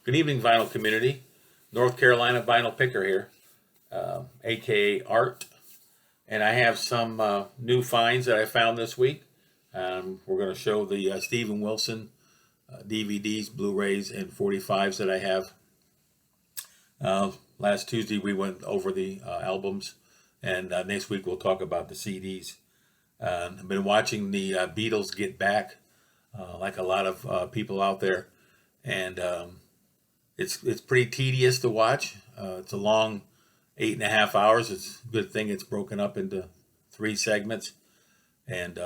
Good evening, vinyl community. North Carolina vinyl picker here, aka Art, and I have some new finds that I found this week. We're going to show the Steven Wilson DVDs, Blu-rays, and 45's that I have. Last Tuesday we went over the albums, and next week we'll talk about the CDs. I've been watching the Beatles get back, like a lot of people out there, and it's pretty tedious to watch. It's a long 8.5 hours. It's a good thing it's broken up into 3 segments, and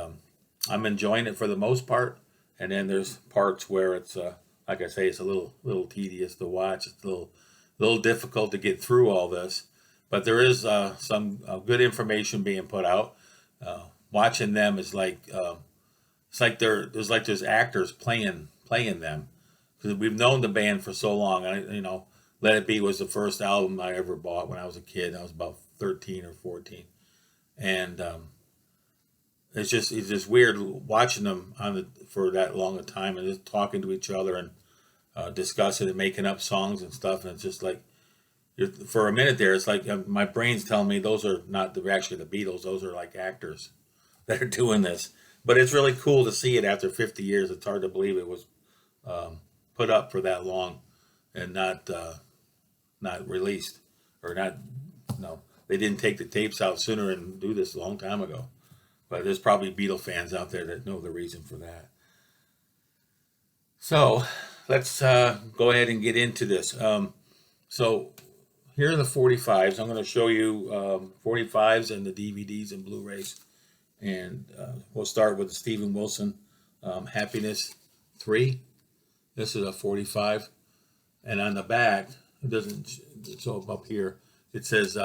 I'm enjoying it for the most part. And then there's parts where it's like I say, it's a little tedious to watch. It's a little difficult to get through all this, but there is some good information being put out. Watching them is like it's like there's actors playing them, because we've known the band for so long. Let It Be was the first album I ever bought when I was a kid. I was about 13 or 14, and it's just weird watching them for that long a time and just talking to each other and discussing and making up songs and stuff. And it's just like, for a minute there, it's like my brain's telling me those are not actually the Beatles. Those are like actors that are doing this. But it's really cool to see it after 50 years. It's hard to believe it was put up for that long and not released, or not. No, they didn't take the tapes out sooner and do this a long time ago. But there's probably Beatle fans out there that know the reason for that. So let's go ahead and get into this. So here are the 45's. I'm going to show you 45's and the DVDs and Blu-rays. And we'll start with the Steven Wilson Happiness 3. This is a 45. And on the back, it's up here, it says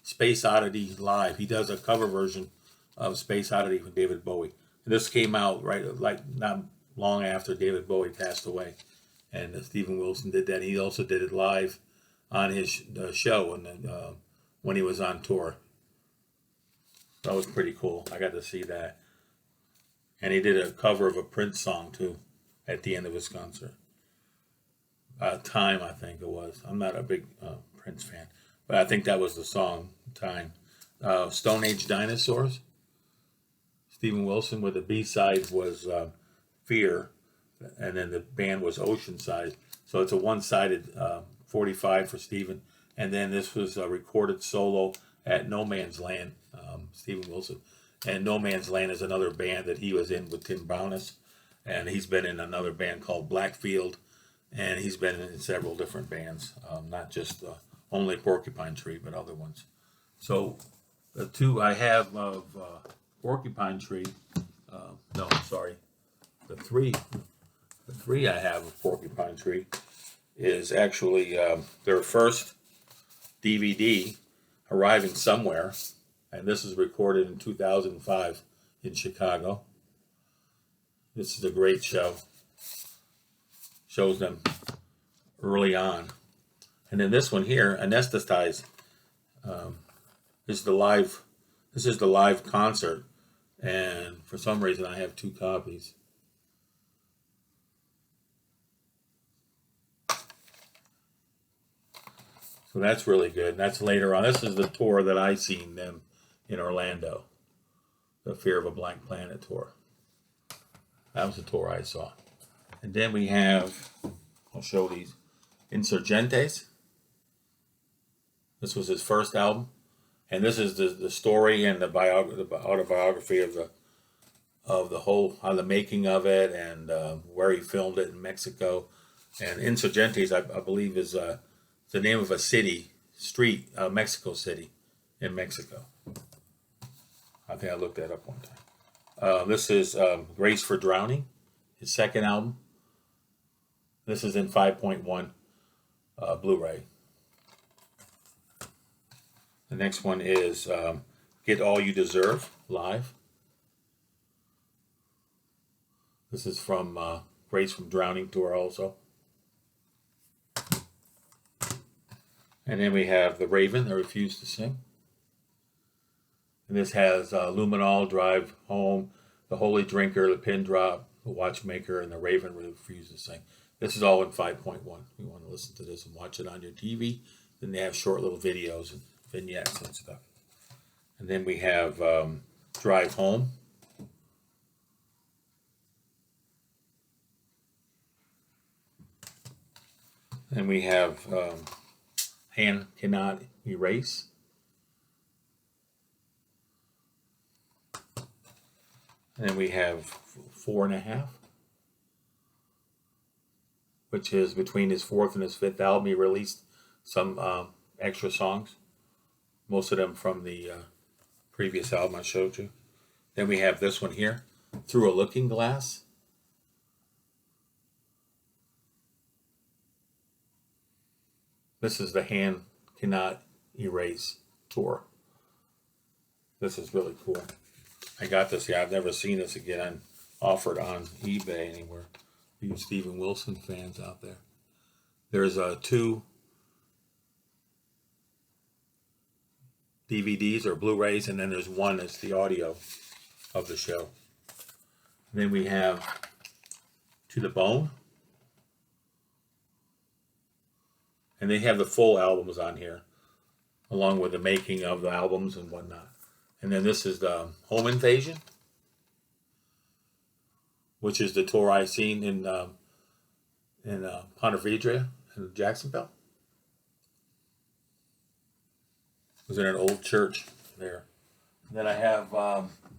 Space Oddity Live. He does a cover version of Space Oddity with David Bowie. And this came out not long after David Bowie passed away. And Steven Wilson did that. He also did it live on his show when he was on tour. That was pretty cool. I got to see that. And he did a cover of a Prince song too at the end of his concert. Time, I think it was. I'm not a big Prince fan, but I think that was the song, Time. Stone Age Dinosaurs. Steven Wilson, with the B-side was Fear, and then the band was Oceanside. So it's a one-sided 45 for Steven. And then this was a recorded solo at No Man's Land, Steven Wilson. And No Man's Land is another band that he was in with Tim Browness. And he's been in another band called Blackfield. And he's been in several different bands, not just only Porcupine Tree, but other ones. So the 2 I have of Porcupine Tree, the 3 I have of Porcupine Tree is actually their first DVD, Arriving Somewhere, and this is recorded in 2005 in Chicago. This is a great show. Shows them early on. And then this one here, Anesthetized, is the live concert, and for some reason I have 2 copies. So that's really good. That's later on. This is the tour that I seen them in Orlando, the Fear of a Blank Planet tour. That was the tour I saw. And then we have, I'll show these, Insurgentes. This was his first album. And this is the story and the autobiography of the whole, how the making of it, and where he filmed it in Mexico. And Insurgentes, I believe, is the name of a street, Mexico City in Mexico. I think I looked that up one time. This is Grace for Drowning, his second album. This is in 5.1 Blu-ray. The next one is Get All You Deserve, live. This is from Grace from Drowning tour also. And then we have The Raven, I Refuse to Sing. And this has Luminol, Drive Home, The Holy Drinker, The Pin Drop, The Watchmaker, and The Raven Refuse to Sing. This is all in 5.1. You want to listen to this and watch it on your TV. Then they have short little videos and vignettes and stuff. And then we have Drive Home. And we have Hand Cannot Erase. And then we have 4.5, which is between his fourth and his fifth album. He released some extra songs, most of them from the previous album I showed you. Then we have this one here, Through a Looking Glass. This is the Hand Cannot Erase tour. This is really cool. I got this. Yeah, I've never seen this again offered on eBay anywhere. You Steven Wilson fans out there. There's 2 DVDs or Blu-rays, and then there's one that's the audio of the show. And then we have To the Bone. And they have the full albums on here, along with the making of the albums and whatnot. And then this is the Home Invasion, which is the tour I seen in Ponte Vedra in Jacksonville. It was in an old church there. And then I have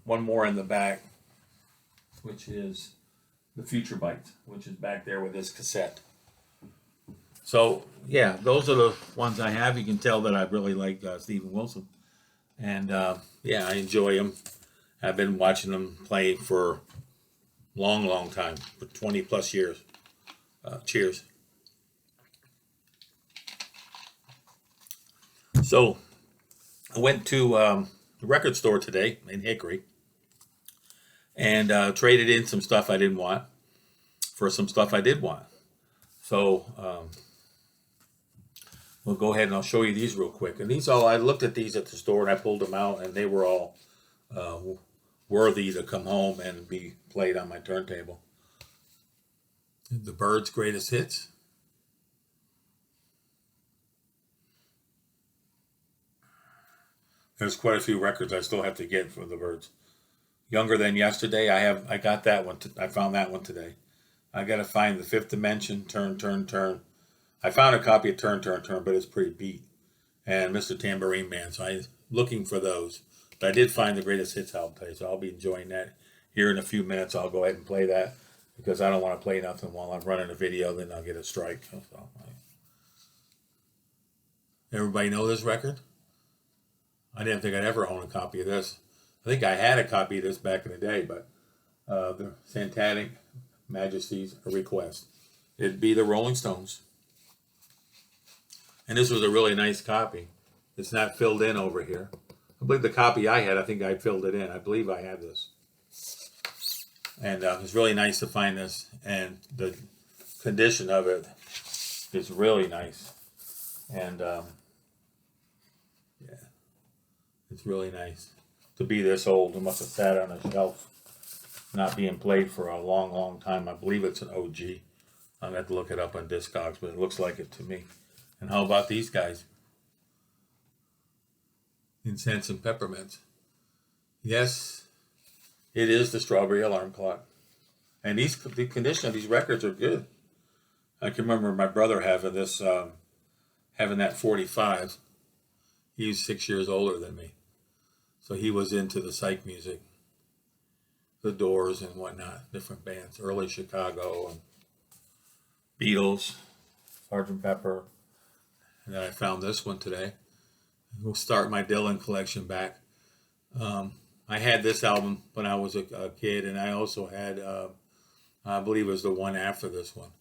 one more in the back, which is the Future Bites, which is back there with this cassette. So, yeah, those are the ones I have. You can tell that I really like Steven Wilson. And, yeah, I enjoy him. I've been watching him play for a long, long time, for 20 plus years. Cheers. So, I went to the record store today in Hickory and traded in some stuff I didn't want for some stuff I did want. So, we'll go ahead and I'll show you these real quick. And these all, I looked at these at the store and I pulled them out, and they were all worthy to come home and be played on my turntable. The Byrds' Greatest Hits. There's quite a few records I still have to get for the Byrds. Younger Than Yesterday, I got that one. I found that one today. I got to find the Fifth Dimension, Turn, Turn, Turn. I found a copy of Turn, Turn, Turn, but it's pretty beat. And Mr. Tambourine Man, so I'm looking for those. But I did find the Greatest Hits album today, so I'll be enjoying that. Here in a few minutes, I'll go ahead and play that, because I don't want to play nothing while I'm running a video, then I'll get a strike. So, everybody know this record? I didn't think I'd ever own a copy of this. I think I had a copy of this back in the day, but the Satanic Majesty's Request. It'd be the Rolling Stones. And this was a really nice copy. It's not filled in over here. I believe the copy I had, I think I filled it in. I believe I had this. And it's really nice to find this. And the condition of it is really nice. And yeah, it's really nice to be this old. It must have sat on a shelf, not being played for a long, long time. I believe it's an OG. I'll have to look it up on Discogs, but it looks like it to me. And how about these guys? Incense and Peppermints. Yes, it is the Strawberry Alarm Clock. And the condition of these records are good. I can remember my brother having this, having that 45's. He's 6 years older than me. So he was into the psych music, the Doors and whatnot, different bands, early Chicago and Beatles, Sgt. Pepper. And then I found this one today. We'll start my Dylan collection back. I had this album when I was a kid, and I also had, I believe it was the one after this one,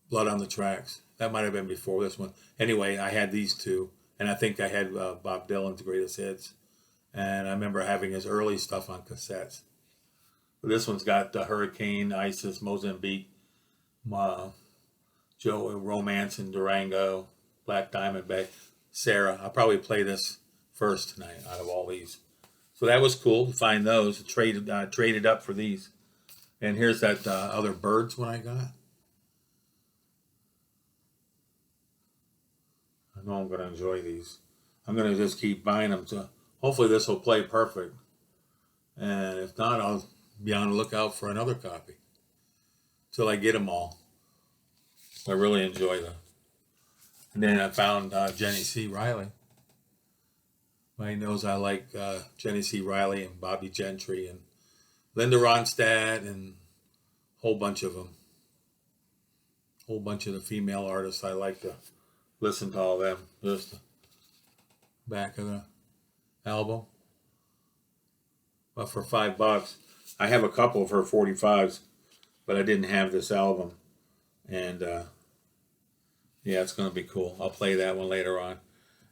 Blood on the Tracks. That might have been before this one. Anyway, I had these two, and I think I had Bob Dylan's Greatest Hits. And I remember having his early stuff on cassettes. But this one's got Hurricane, Isis, Mozambique, Joe Romance in Durango, Black Diamond Bay, Sarah. I'll probably play this first tonight out of all these. So that was cool to find those. Traded up for these. And here's that other birds one I got. I know I'm going to enjoy these. I'm going to just keep buying them. So hopefully this will play perfect. And if not, I'll be on the lookout for another copy till I get them all. I really enjoy them. And then I found Jenny C. Riley. Everybody knows I like Jenny C. Riley and Bobby Gentry and Linda Ronstadt and a whole bunch of them. A whole bunch of the female artists. I like to listen to all of them. Just the back of the album. But for $5, I have a couple of her 45's, but I didn't have this album. And yeah, it's going to be cool. I'll play that one later on.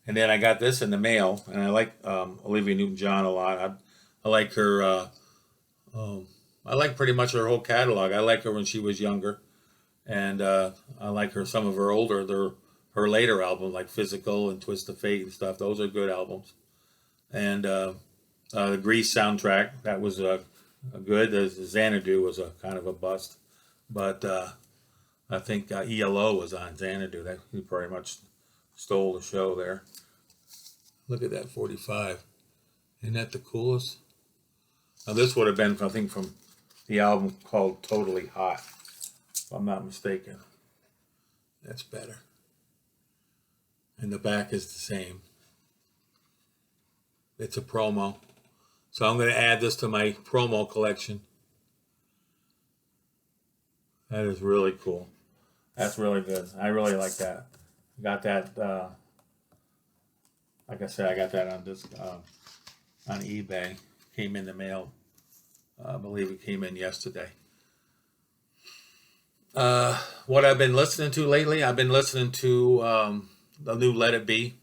And then I got this in the mail, and I like Olivia Newton-John a lot. I like her. I like pretty much her whole catalog. I like her when she was younger, and I like her some of her older, her later albums like Physical and Twist of Fate and stuff. Those are good albums. And the Grease soundtrack, that was good. The Xanadu was a kind of a bust, but I think ELO was on Xanadu. That he pretty much stole the show there. Look at that 45. Isn't that the coolest? Now this would have been, I think, from the album called Totally Hot, if I'm not mistaken. That's better. And the back is the same. It's a promo. So I'm going to add this to my promo collection. That is really cool. That's really good. I really like that. Got that, like I said, I got that on this on eBay. Came in the mail. I believe it came in yesterday. What I've been listening to lately, I've been listening to the new Let It Be,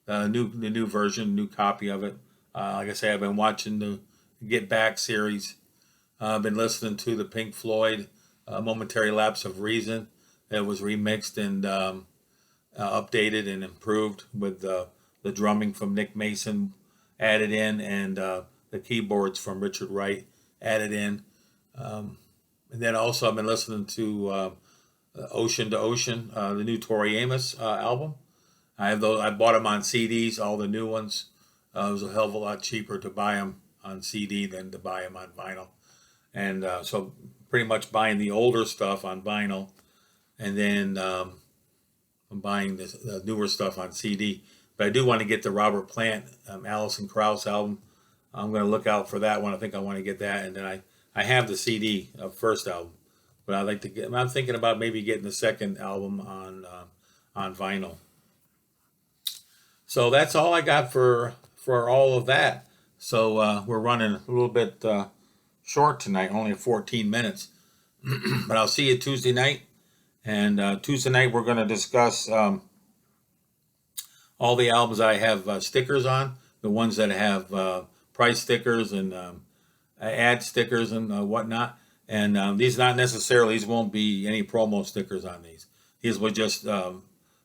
the new version, new copy of it. Like I say, I've been watching the Get Back series. I've been listening to the Pink Floyd Momentary Lapse of Reason. It was remixed and updated and improved with the drumming from Nick Mason added in, and the keyboards from Richard Wright added in. And then also I've been listening to Ocean to Ocean, the new Tori Amos album. I have those. I bought them on CDs, all the new ones. It was a hell of a lot cheaper to buy them on CD than to buy them on vinyl. And so pretty much buying the older stuff on vinyl, and then I'm buying the newer stuff on CD. But I do want to get the Robert Plant, Alison Krauss album. I'm going to look out for that one. I think I want to get that. And then I have the CD of first album. But I'd like to get, I'm thinking about maybe getting the second album on vinyl. So that's all I got for all of that. So we're running a little bit short tonight, only 14 minutes. But I'll see you Tuesday night. And Tuesday night we're going to discuss all the albums I have stickers on, the ones that have price stickers and ad stickers and whatnot. And these won't be any promo stickers on these. These were just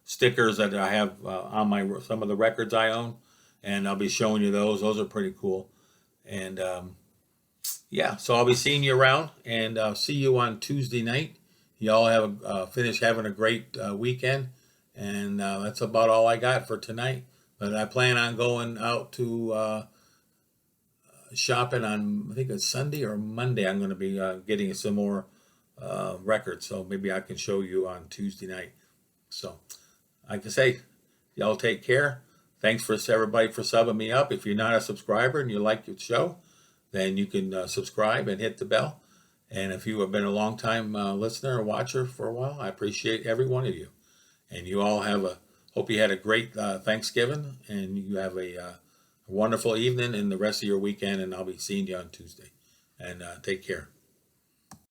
stickers that I have on some of the records I own, and I'll be showing you those. Those are pretty cool. And yeah, so I'll be seeing you around, and I'll see you on Tuesday night. Y'all have finish having a great weekend, and that's about all I got for tonight. But I plan on going out to shopping on, I think it's Sunday or Monday. I'm going to be getting some more records, so maybe I can show you on Tuesday night. So, like I say, y'all take care. Thanks for everybody for subbing me up. If you're not a subscriber and you like the show, then you can subscribe and hit the bell. And if you have been a long time listener or watcher for a while, I appreciate every one of you. And you all hope you had a great Thanksgiving, and you have a wonderful evening and the rest of your weekend, and I'll be seeing you on Tuesday. And take care.